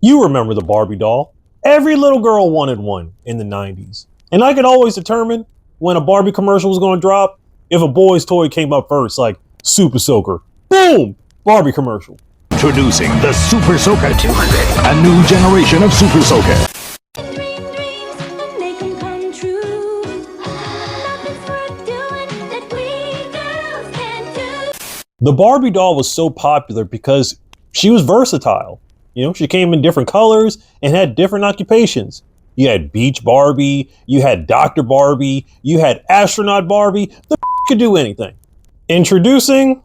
You remember the Barbie doll. Every little girl wanted one in the 90s. And I could always determine when a Barbie commercial was going to drop if a boy's toy came up first, like Super Soaker. Boom! Barbie commercial. Introducing the Super Soaker 200, a new generation of Super Soaker. The Barbie doll was so popular because she was versatile. You know, she came in different colors and had different occupations. You had Beach Barbie, you had Dr. Barbie, you had Astronaut Barbie. The could do anything. Introducing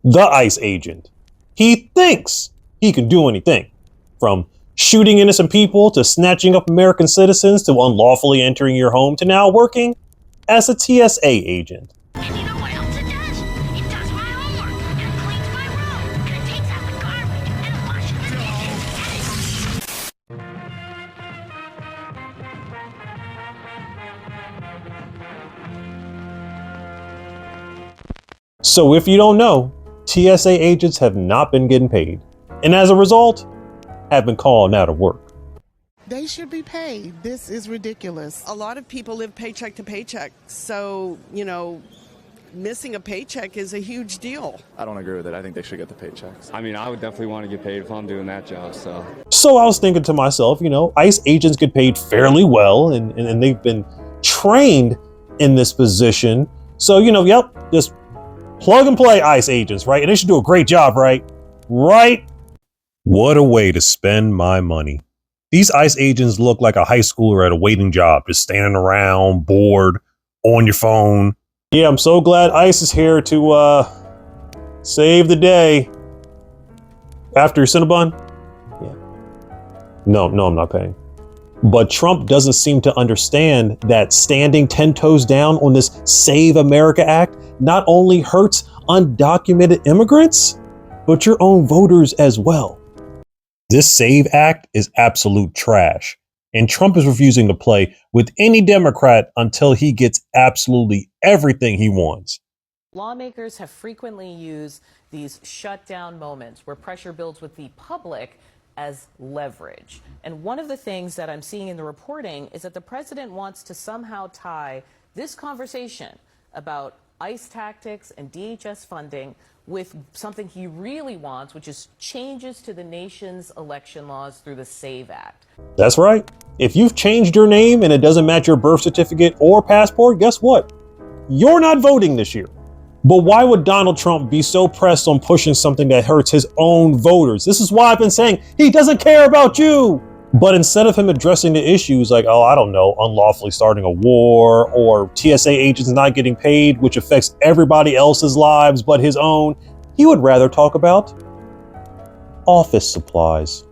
the ICE agent. He thinks he can do anything, from shooting innocent people to snatching up American citizens to unlawfully entering your home to now working as a TSA agent. And you know what else it does? It does my homework, and it cleans my room, and it takes out the garbage, and it washes the dishes. So if you don't know, TSA agents have not been getting paid, and as a result, have been called out of work. They should be paid. This is ridiculous. A lot of people live paycheck to paycheck, so, you know, missing a paycheck is a huge deal. I don't agree with it. I think they should get the paychecks. I mean, I would definitely want to get paid if I'm doing that job, so. So I was thinking to myself, you know, ICE agents get paid fairly well, and they've been trained in this position. So, you know, yep, just plug and play ICE agents, right? And they should do a great job, right? Right? What a way to spend my money. These ICE agents look like a high schooler at a waiting job, just standing around, bored, on your phone. Yeah, I'm so glad ICE is here to save the day. After Cinnabon? Yeah. No, I'm not paying. But Trump doesn't seem to understand that standing 10 toes down on this Save America Act not only hurts undocumented immigrants, but your own voters as well. This SAVE Act is absolute trash, and Trump is refusing to play with any Democrat until he gets absolutely everything he wants. Lawmakers have frequently used these shutdown moments where pressure builds with the public as leverage. And one of the things that I'm seeing in the reporting is that the president wants to somehow tie this conversation about ICE tactics and DHS funding with something he really wants, which is changes to the nation's election laws through the SAVE Act. That's right. If you've changed your name and it doesn't match your birth certificate or passport, guess what? You're not voting this year. But why would Donald Trump be so pressed on pushing something that hurts his own voters? This is why I've been saying he doesn't care about you. But instead of him addressing the issues like, oh, I don't know, unlawfully starting a war or TSA agents not getting paid, which affects everybody else's lives but his own, he would rather talk about office supplies.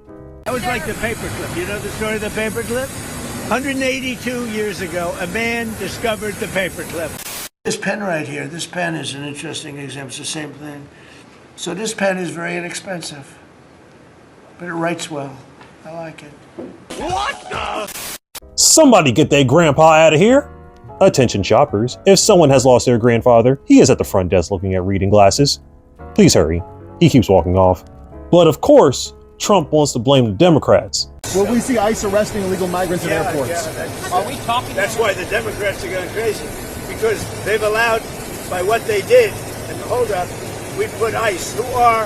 That was like the paperclip. You know the story of the paperclip? 182 years ago, a man discovered the paperclip. This pen right here, this pen is an interesting example. It's the same thing. So this pen is very inexpensive, but it writes well. I like it. What the? Somebody get their grandpa out of here. Attention shoppers, if someone has lost their grandfather, he is at the front desk looking at reading glasses. Please hurry. He keeps walking off. But of course, Trump wants to blame the Democrats. Will we see ICE arresting illegal migrants in airports? Are we talking? That's why the Democrats are going crazy, because they've allowed, by what they did, and hold up, we put ICE, who are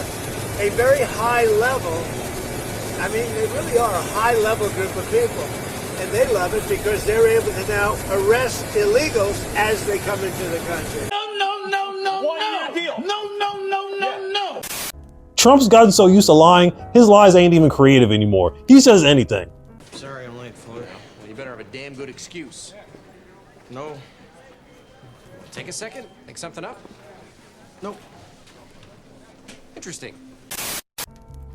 a very high level, I mean, they really are a high level group of people. And they love it because they're able to now arrest illegals as they come into the country. No. Trump's gotten so used to lying, his lies ain't even creative anymore. He says anything. Sorry I'm late, Floyd. Well, you better have a damn good excuse. No. Take a second, make something up. Nope. Interesting.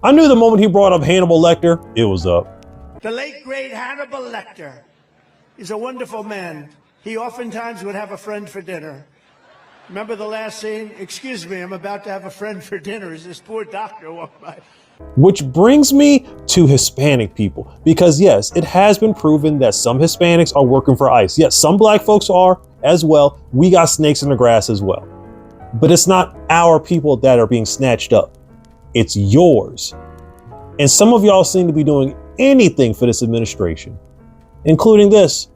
I knew the moment he brought up Hannibal Lecter, it was up. The late, great Hannibal Lecter is a wonderful man. He oftentimes would have a friend for dinner. Remember the last scene? Excuse me, I'm about to have a friend for dinner as this poor doctor walked by. Which brings me to Hispanic people. Because yes, it has been proven that some Hispanics are working for ICE. Yes, some black folks are as well. We got snakes in the grass as well. But it's not our people that are being snatched up. It's yours. And some of y'all seem to be doing anything for this administration, including this.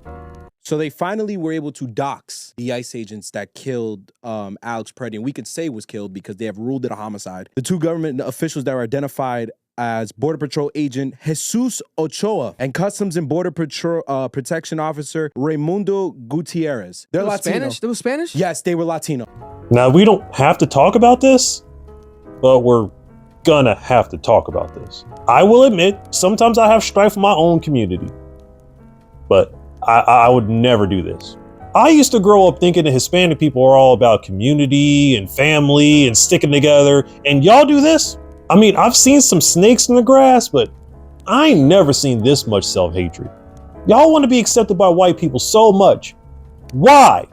So they finally were able to dox the ICE agents that killed Alex Preddy, and we can say was killed because they have ruled it a homicide. The two government officials that were identified as Border Patrol agent Jesus Ochoa and Customs and Border Patrol Protection Officer Raimundo Gutierrez. They're Latino. Spanish? They were Spanish? Yes, they were Latino. Now, we don't have to talk about this, but we're gonna have to talk about this. I will admit, sometimes I have strife in my own community, but I would never do this. I used to grow up thinking that Hispanic people are all about community and family and sticking together, and y'all do this? I mean, I've seen some snakes in the grass, but I ain't never seen this much self-hatred. Y'all want to be accepted by white people so much. Why?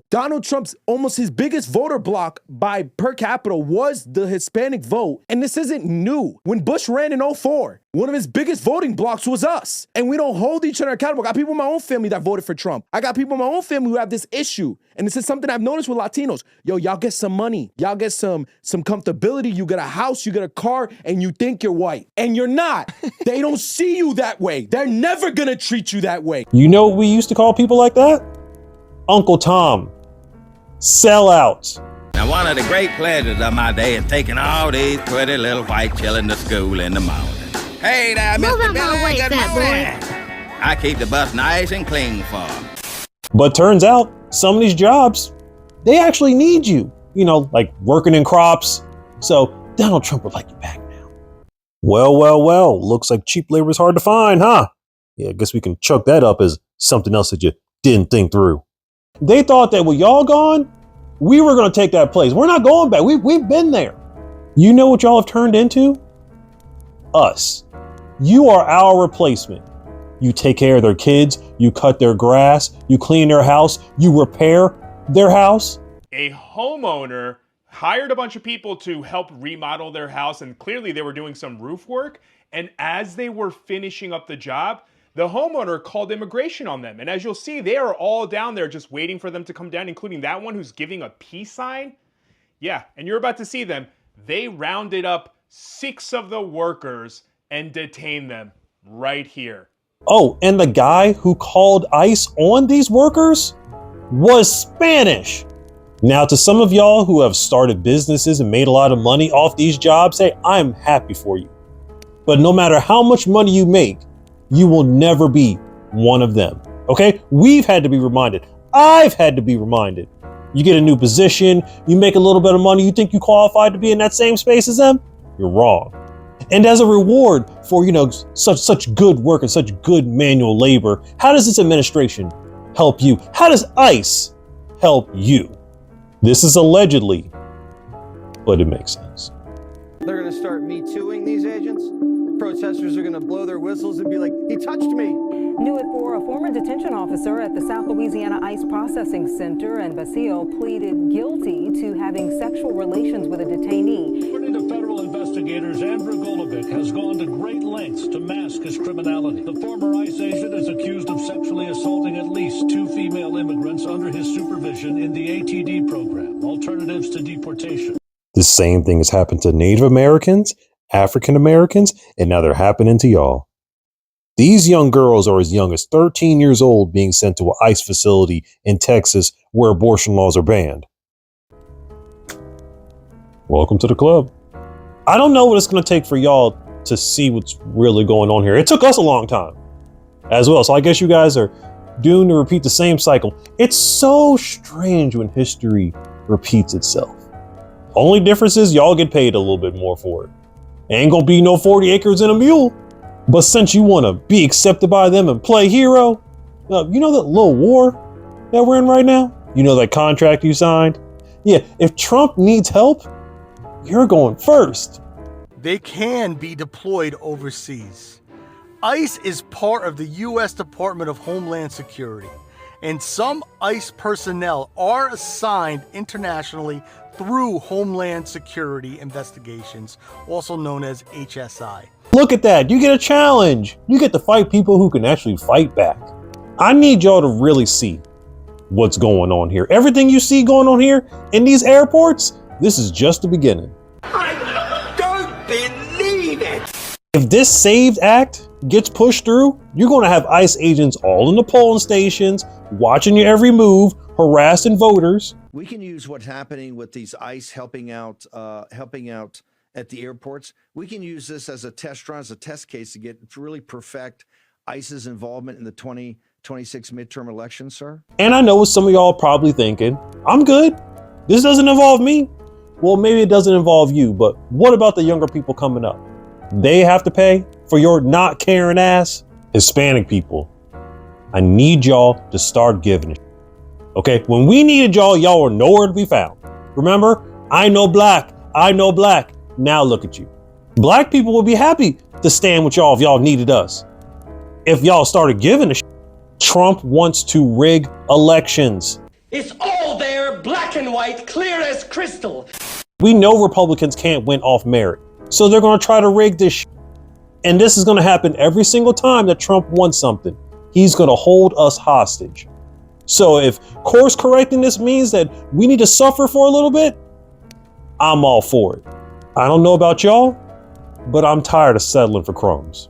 Donald Trump's almost his biggest voter block by per capita was the Hispanic vote. And this isn't new. When Bush ran in 2004, one of his biggest voting blocks was us. And we don't hold each other accountable. I got people in my own family that voted for Trump. I got people in my own family who have this issue. And this is something I've noticed with Latinos. Yo, y'all get some money. Y'all get some comfortability. You get a house, you get a car, and you think you're white. And you're not. They don't see you that way. They're never gonna treat you that way. You know what we used to call people like that? Uncle Tom. Sellouts. Now, one of the great pleasures of my day is taking all these pretty little white children to school in the morning. Hey there, Move Mr. out my way, Billy, good fat morning. I keep the bus nice and clean for 'em. But turns out some of these jobs, they actually need you. You know, like working in crops. So Donald Trump would like you back now. Well. Looks like cheap labor is hard to find, huh? Yeah, I guess we can chuck that up as something else that you didn't think through. They thought that with y'all gone, we were going to take that place. We're not going back. We've been there. You know what y'all have turned into? Us. You are our replacement. You take care of their kids. You cut their grass. You clean their house. You repair their house. A homeowner hired a bunch of people to help remodel their house, and clearly they were doing some roof work. And as they were finishing up the job, the homeowner called immigration on them. And as you'll see, they are all down there just waiting for them to come down, including that one who's giving a peace sign. Yeah, and you're about to see them. They rounded up 6 of the workers and detained them right here. Oh, and the guy who called ICE on these workers was Spanish. Now, to some of y'all who have started businesses and made a lot of money off these jobs, hey, I'm happy for you. But no matter how much money you make, you will never be one of them. Okay? We've had to be reminded. I've had to be reminded. You get a new position, you make a little bit of money, you think you qualified to be in that same space as them? You're wrong. And as a reward for, such good work and such good manual labor, how does this administration help you? How does ICE help you? This is allegedly, but it makes sense. They're going to start Me Tooing these agents. Protesters are going to blow their whistles and be like, he touched me. Knew it for a former detention officer at the South Louisiana ICE Processing Center, and Basile pleaded guilty to having sexual relations with a detainee. According to federal investigators, Andrew Golovic has gone to great lengths to mask his criminality. The former ICE agent is accused of sexually assaulting at least 2 female immigrants under his supervision in the ATD program, Alternatives to Deportation. The same thing has happened to Native Americans, African Americans, and now they're happening to y'all. These young girls are as young as 13 years old being sent to an ICE facility in Texas where abortion laws are banned. Welcome to the club. I don't know what it's going to take for y'all to see what's really going on here. It took us a long time as well. So I guess you guys are doomed to repeat the same cycle. It's so strange when history repeats itself. Only difference is y'all get paid a little bit more for it. Ain't gonna be no 40 acres and a mule. But since you want to be accepted by them and play hero, you know that little war that we're in right now? You know that contract you signed? Yeah, if Trump needs help, you're going first. They can be deployed overseas. ICE is part of the U.S. Department of Homeland Security, and some ICE personnel are assigned internationally through Homeland Security Investigations, also known as HSI. Look at that. You get a challenge. You get to fight people who can actually fight back. I need y'all to really see what's going on here. Everything you see going on here in these airports, this is just the beginning. I don't believe it. If if this SAVED Act gets pushed through, you're going to have ICE agents all in the polling stations, watching your every move, harassing voters. We can use what's happening with these ICE helping out at the airports. We can use this as a test run, as a test case to really perfect ICE's involvement in the 2026 midterm election, sir. And I know what some of y'all are probably thinking, I'm good. This doesn't involve me. Well, maybe it doesn't involve you, but what about the younger people coming up? They have to pay for your not caring ass? Hispanic people, I need y'all to start giving it. Okay, when we needed y'all, y'all were nowhere to be found. Remember, I know black. Now look at you. Black people would be happy to stand with y'all if y'all needed us. If y'all started giving a shit. Trump wants to rig elections. It's all there, black and white, clear as crystal. We know Republicans can't win off merit, so they're going to try to rig this shit. And this is going to happen every single time that Trump wants something. He's going to hold us hostage. So if course correcting this means that we need to suffer for a little bit, I'm all for it. I don't know about y'all, but I'm tired of settling for crumbs.